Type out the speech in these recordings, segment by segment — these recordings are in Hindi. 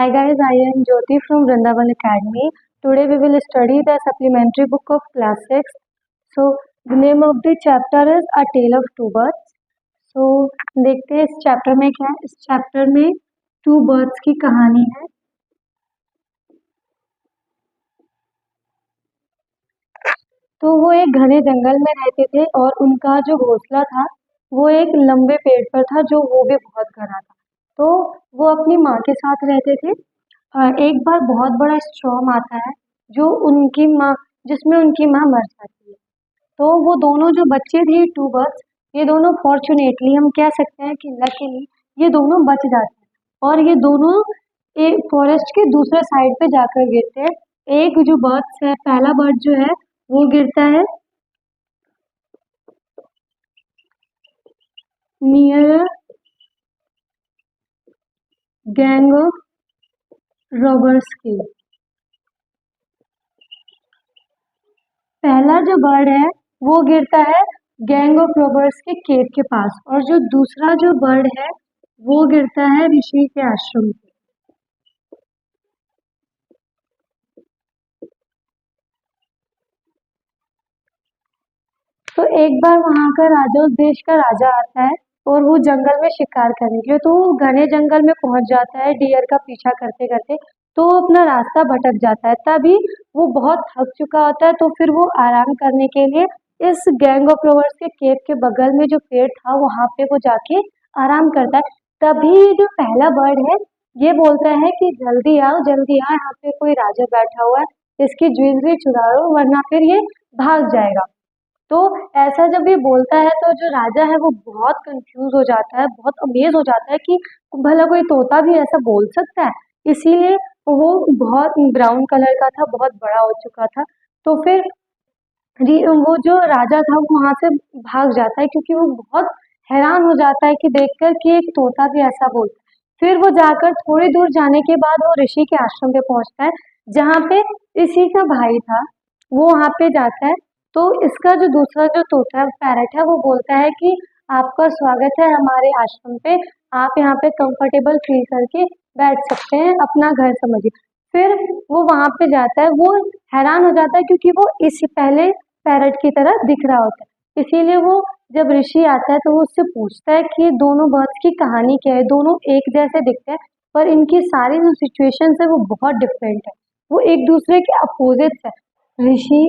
Hi guys, I am Jyoti from Vrindavan Academy. Today we will study the supplementary book of class 6. So the name of the chapter is A Tale of Two Birds. So देखते हैं इस चैप्टर में क्या है। इस चैप्टर में टू बर्ड्स की कहानी है। तो वो एक घने जंगल में रहते थे और उनका जो घोंसला था वो एक लंबे पेड़ पर था जो वो भी बहुत घना था। तो वो अपनी माँ के साथ रहते थे। एक बार बहुत बड़ा स्टॉर्म आता है जो उनकी माँ जिसमें उनकी माँ मर जाती है। तो वो दोनों जो बच्चे थे टू बर्ड्स, ये दोनों फॉर्चुनेटली हम कह सकते हैं कि लकीली ये दोनों बच जाते हैं और ये दोनों एक फॉरेस्ट के दूसरे साइड पे जाकर गिरते हैं। एक जो बर्ड्स है, पहला बर्ड जो है वो गिरता है नियर गैंग ऑफ रॉबर्स के। पहला जो बर्ड है वो गिरता है गैंग ऑफ रॉबर्स के केव के पास और जो दूसरा जो बर्ड है वो गिरता है ऋषि के आश्रम पे। तो एक बार वहां का राजा, उस देश का राजा आता है और वो जंगल में शिकार करने के लिए, तो वो घने जंगल में पहुंच जाता है डियर का पीछा करते करते। तो वो अपना रास्ता भटक जाता है। तभी वो बहुत थक चुका होता है तो फिर वो आराम करने के लिए इस गैंग ऑफ रोवर्स के केव के बगल में जो पेड़ था वहां पे वो जाके आराम करता है। तभी जो पहला बर्ड है ये बोलता है कि जल्दी आओ, यहाँ पे कोई राजा बैठा हुआ है, इसकी ज्वेलरी चुरा लो वरना फिर ये भाग जाएगा। तो ऐसा जब ये बोलता है तो जो राजा है वो बहुत कंफ्यूज हो जाता है, बहुत अमेज हो जाता है कि भला कोई तोता भी ऐसा बोल सकता है। इसीलिए वो बहुत ब्राउन कलर का था, बहुत बड़ा हो चुका था। तो फिर वो जो राजा था वो वहां से भाग जाता है क्योंकि वो बहुत हैरान हो जाता है कि देखकर कि एक तोता भी ऐसा बोलता है। फिर वो जाकर थोड़ी दूर जाने के बाद वो ऋषि के आश्रम पे पहुंचता है जहाँ पे इसी का भाई था। वो वहां पे जाता है तो इसका जो दूसरा जो तोता है, पैरट है, वो बोलता है कि आपका स्वागत है हमारे आश्रम पे, आप यहाँ पे कंफर्टेबल फील करके बैठ सकते हैं, अपना घर समझिए। फिर वो वहां पे जाता है, वो हैरान हो जाता है क्योंकि वो इससे पहले पैरट की तरह दिख रहा होता है। इसीलिए वो जब ऋषि आता है तो वो उससे पूछता है कि दोनों बर्ड्स की कहानी क्या है। दोनों एक जैसे दिखते हैं पर इनकी सारी जो सिचुएशन है वो बहुत डिफरेंट है, वो एक दूसरे के अपोजिट्स है। ऋषि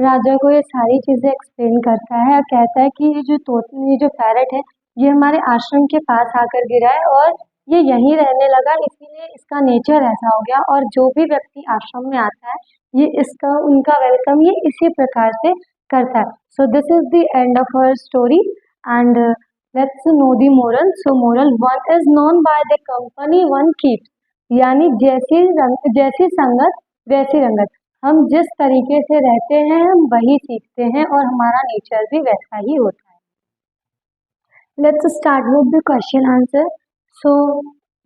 राजा को ये सारी चीजें एक्सप्लेन करता है और कहता है कि ये जो पैरट है ये हमारे आश्रम के पास आकर गिरा है और ये यहीं रहने लगा, इसीलिए इसका नेचर ऐसा हो गया और जो भी व्यक्ति आश्रम में आता है ये इसका उनका वेलकम ये इसी प्रकार से करता है। So this is the end of our story and let's know the moral. So moral one is known by the company one keeps, यानी जैसी संगत वैसी रंगत। हम जिस तरीके से रहते हैं हम वही सीखते हैं और हमारा नेचर भी वैसा ही होता है। Let's start with the question answer. So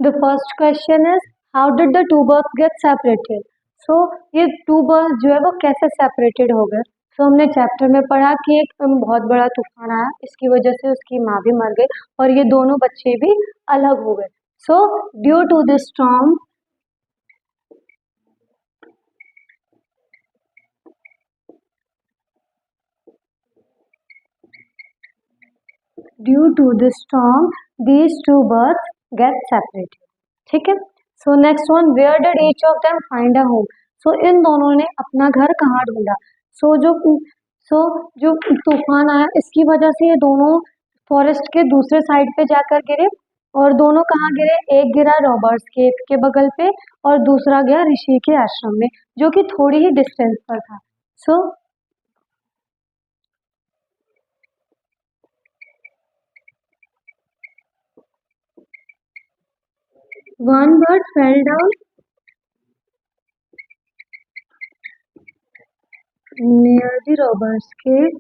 the first question is how did the two birds get separated? So ये two birds जो है वो कैसे separated हो गए? So हमने चैप्टर में पढ़ा कि एक बहुत बड़ा तूफान आया, इसकी वजह से उसकी माँ भी मर गई और ये दोनों बच्चे भी अलग हो गए। So due to this storm, due to the storm these two birds get separated. ठीक है। So next one, where did each of them find a home? So इन दोनों ने अपना घर कहाँ ढूंढा? सो जो तूफान आया इसकी वजह से ये दोनों फॉरेस्ट के दूसरे साइड पे जाकर गिरे और दोनों कहाँ गिरे? एक गिरा रॉबर्ट्स केव के बगल पे और दूसरा गया ऋषि के आश्रम में जो कि थोड़ी ही डिस्टेंस पर था। सो one bird fell down near the robber's cave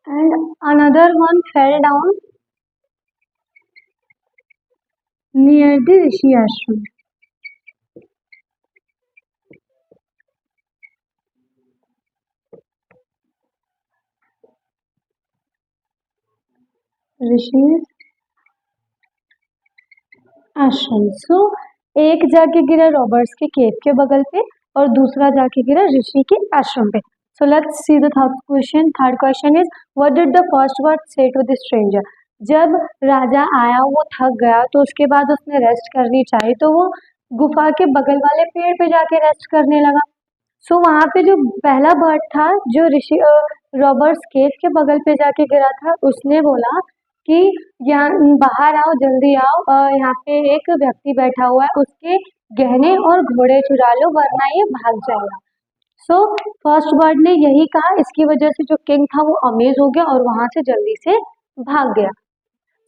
and another one fell down near the Rishi ashram. ऋषि आश्रम। सो एक जाके गिरा रॉबर्ट्स के केव के बगल पे और दूसरा जाके गिरा ऋषि के आश्रम पे। So let's see the third question. Third question is what did the first bird से टू द स्ट्रेंजर। जब राजा आया वो थक गया तो उसके बाद उसने रेस्ट करनी चाहिए तो वो गुफा के बगल वाले पेड़ पे जाके रेस्ट करने लगा। सो वहां पे जो पहला बर्ड था जो ऋषि रॉबर्ट्स केव के बगल पे जाके गिरा था उसने बोला कि यहाँ बाहर आओ, जल्दी आओ, यहाँ पे एक व्यक्ति बैठा हुआ है, उसके गहने और घोड़े चुरा लो वरना ये भाग जाएगा। सो फर्स्ट बर्ड ने यही कहा, इसकी वजह से जो किंग था वो अमेज हो गया और वहां से जल्दी से भाग गया।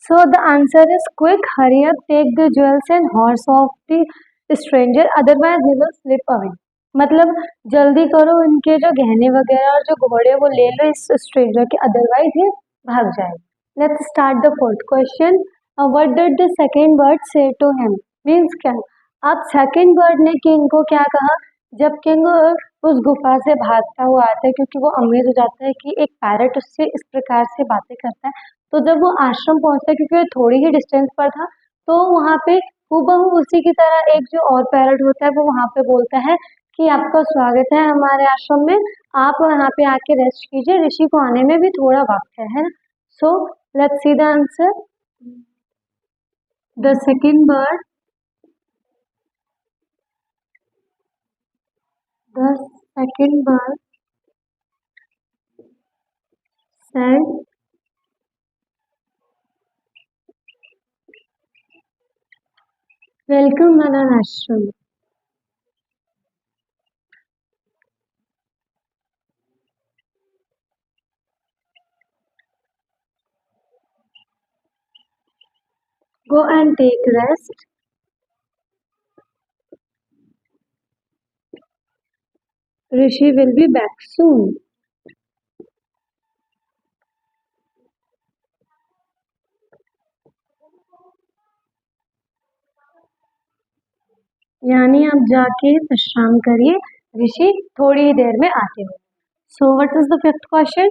So the answer is quick, hurry up, take the jewels and horse of the stranger otherwise he will slip away. मतलब जल्दी करो, इनके जो गहने वगैरह और जो घोड़े वो ले लो इस स्ट्रेंजर के, अदरवाइज ये भाग जाएगा। Let's start the fourth question. What did the second bird say to him? Means क्या? अब second bird ने किंग को क्या कहा? जब किंग उस गुफा से भागता हुआ आता है क्योंकि वो अमेज हो जाता है कि एक पैरट उससे इस प्रकार से बातें करता है, तो जब वो आश्रम पहुंचता है क्योंकि वो थोड़ी ही डिस्टेंस पर था तो वहां पे हूबहू उसी की तरह एक जो और पैरट होता है वो वहां पे बोलता है कि आपका स्वागत है हमारे आश्रम में, आप यहाँ पे आके रेस्ट कीजिए, ऋषि को आने में भी थोड़ा वक्त है ना। So let's see the answer. The second bird, the second bird said, "Welcome, Manan Ashram." Go and take rest. Rishi will be back soon. यानी आप जाके विश्राम करिए, ऋषि थोड़ी ही देर में आते हो। So what is the fifth question?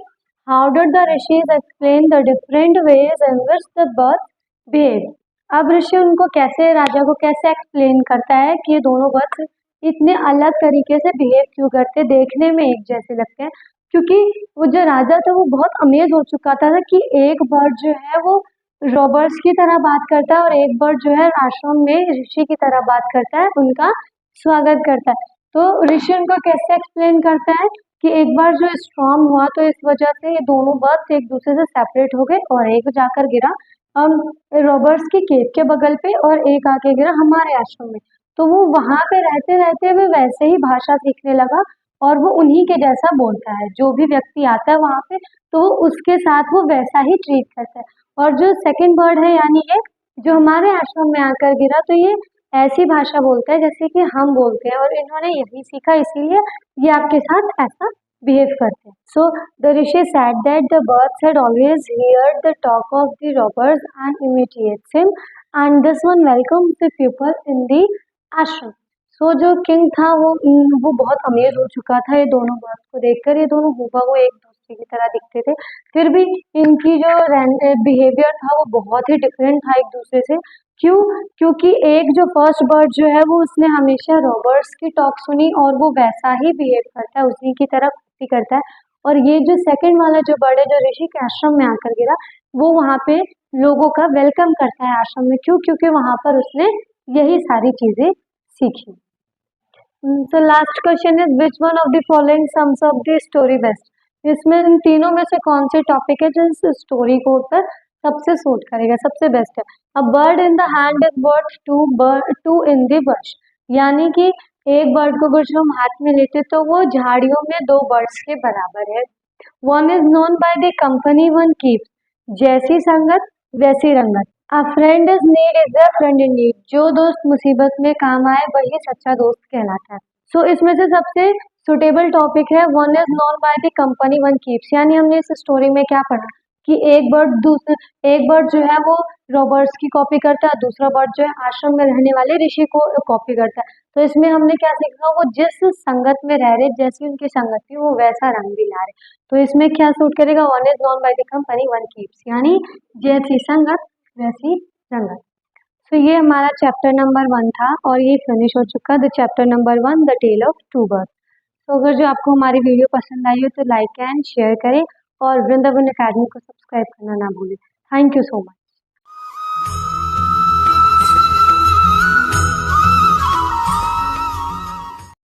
How did the rishis explain the different ways in which the birds behave? अब ऋषि उनको कैसे, राजा को कैसे एक्सप्लेन करता है कि ये दोनों बर्ड्स इतने अलग तरीके से बिहेव क्यों करते, देखने में एक जैसे लगते हैं। क्योंकि वो जो राजा था वो बहुत अमेज हो चुका था कि एक बर्ड जो है वो रॉबर्ट्स की तरह बात करता है और एक बर्ड जो है आश्रम में ऋषि की तरह बात करता है, उनका स्वागत करता है। तो ऋषि उनको कैसे एक्सप्लेन करता है कि एक बार जो स्टॉर्म हुआ तो इस वजह से ये दोनों बर्ड्स एक दूसरे से सेपरेट हो गए और एक जाकर गिरा रॉबर्ट्स के केव के बगल पे और एक आके गिरा हमारे आश्रम में। तो वो वहां पे रहते रहते हुए वैसे ही भाषा सीखने लगा और वो उन्हीं के जैसा बोलता है, जो भी व्यक्ति आता है वहां पे तो वो उसके साथ वो वैसा ही ट्रीट करता है। और जो सेकंड बर्ड है यानी ये जो हमारे आश्रम में आकर गिरा तो ये ऐसी भाषा बोलता है जैसे कि हम बोलते हैं और इन्होंने यही सीखा इसीलिए ये आपके साथ ऐसा बिहेव करते हैं। So the Rishi said that the birds had always heard the talk of the robbers and imitates him and this one welcomes the people in the ashram. सो जो किंग था वो बहुत अमेज हो चुका था ये दोनों बर्ड्स को देखकर, ये दोनों हूबहू एक दूसरे की तरह दिखते थे, फिर भी इनकी जो बिहेवियर था वो बहुत ही डिफरेंट था एक दूसरे से। क्यों? क्योंकि एक जो फर्स्ट बर्ड जो है वो उसने हमेशा रॉबर्ट्स की टॉक सुनी और वो वैसा ही बिहेव करता है, उसी की तरह कॉपी करता है। और ये जो सेकंड वाला जो बर्ड है जो ऋषि के आश्रम में आकर गिरा वो वहां पे लोगों का वेलकम करता है आश्रम में। क्यों? क्योंकि वहां पर उसने यही सारी चीजें सीखी। तो last question is which one of the following sums up the story best. इसमें इन तीनों में से कौन से टॉपिक है जो इस स्टोरी को ऊपर सबसे सूट करेगा, सबसे बेस्ट है। A bird in the hand is worth two in the bush. यानी कि एक बर्ड को अगर हम हाथ में लेते तो वो झाड़ियों में दो बर्ड्स के बराबर है। One is known by the company one keeps. जैसी संगत वैसी रंगत। अ friend is need is a friend in need. जो दोस्त मुसीबत में काम आए वही सच्चा दोस्त कहलाता है। सो इसमें से सबसे सुटेबल टॉपिक है one is known by the company one keeps. यानी हमने इस स्टोरी में क्या पढ़ा कि एक बर्ड जो है वो रॉबर्ट्स की कॉपी करता है, दूसरा बर्ड जो है आश्रम में रहने वाले ऋषि को कॉपी करता है। तो इसमें हमने क्या सीखा, वो जिस संगत में रह रहे, जैसी उनकी संगत थी वो वैसा रंग भी ला रहे। तो इसमें क्या सूट करेगा, one is known by the company one keeps, यानी जैसी संगत वैसी रंगत। तो ये हमारा चैप्टर नंबर 1 था और ये फिनिश हो चुका, the chapter number 1 the tale of two birds. तो अगर जो आपको हमारी वीडियो पसंद आई हो तो लाइक एंड शेयर करें और वृंदावन अकेडमी को सब्सक्राइब करना ना भूलें। Thank you so much.